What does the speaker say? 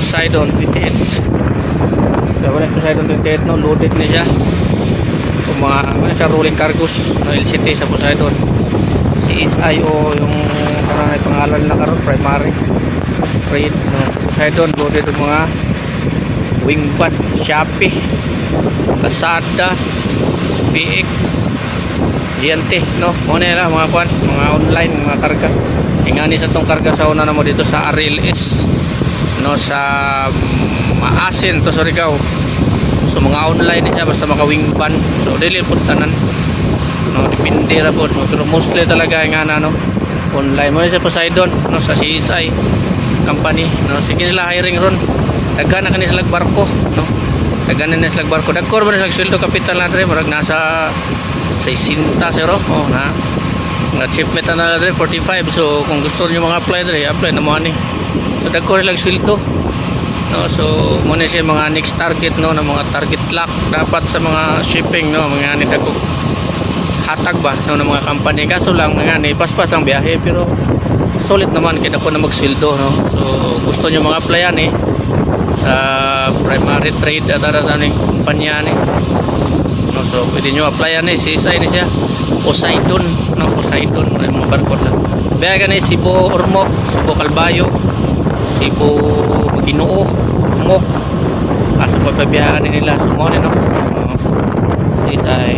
Poseidon 28. So wala sa Poseidon 28 no, loaded na siya. Kung mga ano siya, rolling cargos no, LCT sa Poseidon. CSIO yung parang pangalan na karon, primary trade no, sa Poseidon. Loaded yung mga Wingpad, Shopee, Lazada, SPX, GNT no, muna nila mga kwan, mga online, mga karga. Ingani sa tong karga sa una na mo dito sa RLS no, sa Maasin to Surigao. So mga online niya basta maka wingpan. So dili pud tanan no, depende ra pud, pero mostly talaga nga na no, online mo sa Poseidon no, sa CSI company no. Sige nila hiring ron, daghan na kani sila barko no, daghan na sila barko, dagkor ba na sila sweldo kapital na dre, murag nasa 60 0 oh na achievement na dre 45. So kung gusto niyo mga apply dre, apply na mo ani. So dagkor lang sweldo no. So mo ni siya mga next target no, na mga target lock dapat sa mga shipping no, mga ani dagko hatag ba no, ng mga company. Kaso lang nga ni paspas ang biyahe, pero solid naman kaya ko na magsweldo no. So gusto niyo mga apply yan sa primary trade at ng kumpanya ni no. So pwede nyo apply yan CSI ni siya, Poseidon no, Poseidon mga barko lang. Biyahe ka Cebu Ormoc, Cebu Calbayo, Cebu Ginoo, Ormoc, kaso pagpabiyahan nila sa mga no, CSI